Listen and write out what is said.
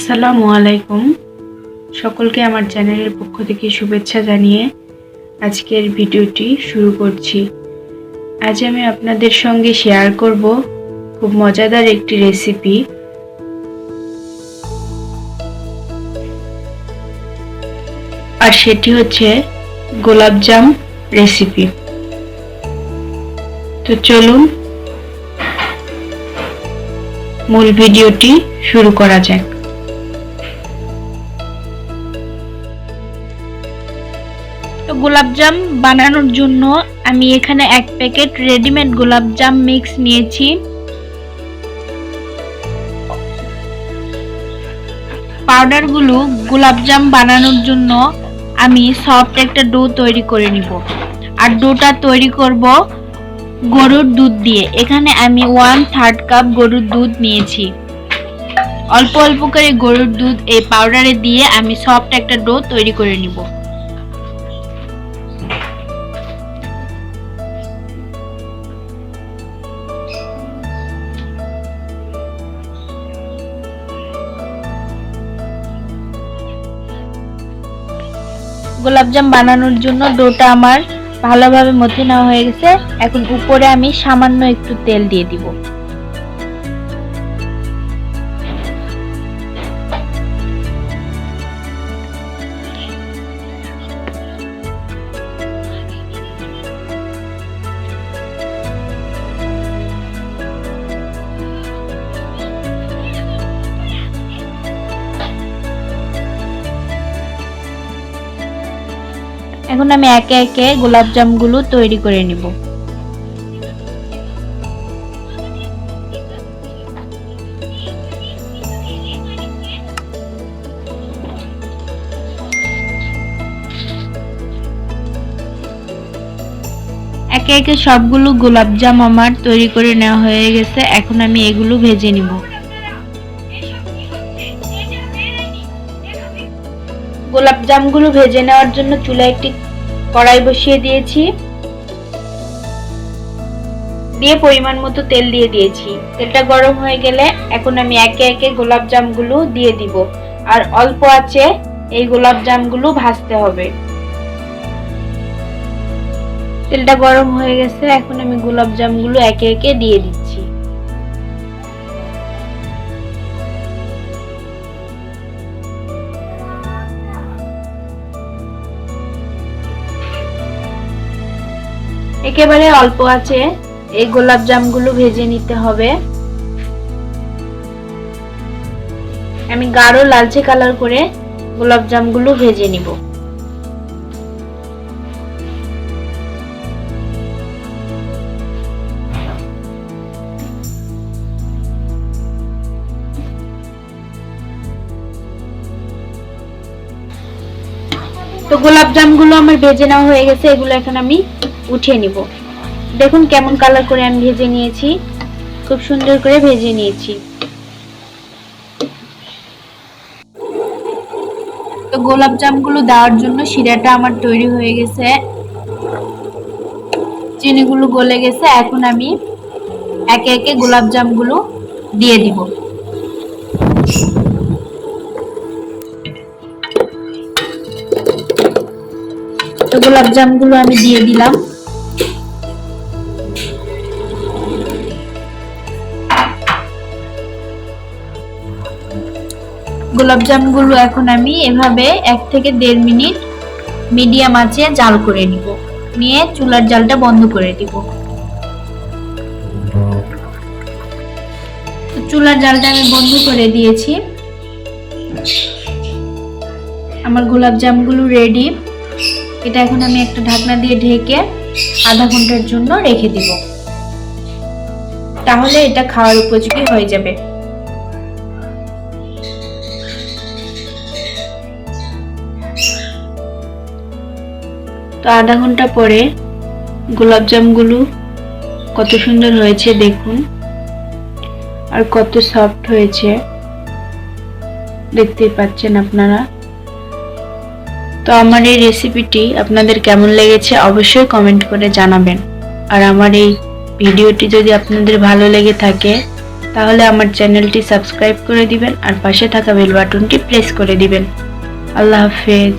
আসসালামু আলাইকুম। সকলকে আমার চ্যানেলের পক্ষ থেকে শুভেচ্ছা জানিয়ে আজকের ভিডিওটি শুরু করছি। আজ আমি আপনাদের সঙ্গে শেয়ার করব খুব মজাদার একটি রেসিপি। আর সেটি হচ্ছে গোলাপ জাম রেসিপি। তো চলুন মূল ভিডিওটি শুরু করা যাক। তো গোলাপ জাম বানানোর জন্য আমি এখানে 1 প্যাকেট রেডিমেড গোলাপ জাম মিক্স নিয়েছি। পাউডারগুলো গোলাপ জাম বানানোর জন্য আমি সফট একটা ডো তৈরি করে নিব। আর ডোটা তৈরি করব গরুর দুধ দিয়ে। এখানে আমি 1/3 কাপ গরুর দুধ নিয়েছি। অল্প অল্প করে গরুর দুধ এই পাউডারে দিয়ে আমি সফট একটা ডো তৈরি করে নিব। গোলাপজাম বানানোর জন্য ডোটা আমার ভালোভাবে মথে নেওয়া হয়ে গেছে। এখন উপরে আমি সামান্য একটু তেল দিয়ে দিব। এখন আমি একে একে গোলাপজামগুলো তৈরি করে নিব। একে একে সবগুলো গোলাপজাম আমার তৈরি করে নেওয়া হয়ে গেছে। এখন আমি এগুলো ভেজে নিব। গোলাপজামগুলো ভেজে নেওয়ার জন্য চুলায় একটি কড়াই বসিয়ে দিয়েছি। দিয়ে পরিমাণ মতো তেল দিয়ে দিয়েছি। তেলটা গরম হয়ে গেলে এখন আমি একে একে গোলাপজামগুলো দিয়ে দিব। আর অল্প আঁচে এই গোলাপজামগুলো ভাজতে হবে। তেলটা গরম হয়ে গেছে। এখন আমি গোলাপজামগুলো একে একে দিয়ে দিচ্ছি। একেবারে অল্প আছে এই গোলাপজামগুলো ভেজে নিতে হবে। আমি গাঢ় লালচে কালার করে গোলাপজামগুলো ভেজে নিব। তো গোলাপজামগুলো আমার ভেজে নেওয়া হয়ে গেছে। এগুলো এখন আমি উঠিয়ে নিব। দেখুন কেমন কালার করে আমি ভেজে নিয়েছি। খুব সুন্দর করে ভেজে নিয়েছি। তো গোলাপজামগুলো দেওয়ার জন্য শিরাটা আমার তৈরি হয়ে গেছে। চিনিগুলো গলে গেছে। এখন আমি একে একে গোলাপজামগুলো দিয়ে দিব। তো গোলাপজামগুলো আমি দিয়ে দিলাম। গোলাপজামগুলো এখন আমি এভাবে 1 থেকে 1.5 মিনিট মিডিয়াম আঁচে জাল করে নিব। নিয়ে চুলার জালটা বন্ধ করে দিব। তো চুলার জালটা আমি বন্ধ করে দিয়েছি। আমার গোলাপজামগুলো রেডি। এটা এখন আমি একটা ঢাকনা দিয়ে ঢেকে আধা ঘন্টার জন্য রেখে দিব। তাহলে এটা খাওয়ার উপযোগী হয়ে যাবে। তো আধা ঘন্টা পরে গোলাপজামগুলো কত সুন্দর হয়েছে দেখুন। আর কত সফট হয়েছে দেখতেই পাচ্ছেন আপনারা। তো আমার এই রেসিপিটি আপনাদের কেমন লেগেছে অবশ্যই কমেন্ট করে জানাবেন। আর আমার এই ভিডিওটি যদি আপনাদের ভালো লেগে থাকে তাহলে আমার চ্যানেলটি সাবস্ক্রাইব করে দিবেন আর পাশে থাকা বেল বাটনটি প্রেস করে দিবেন। আল্লাহ হাফেজ।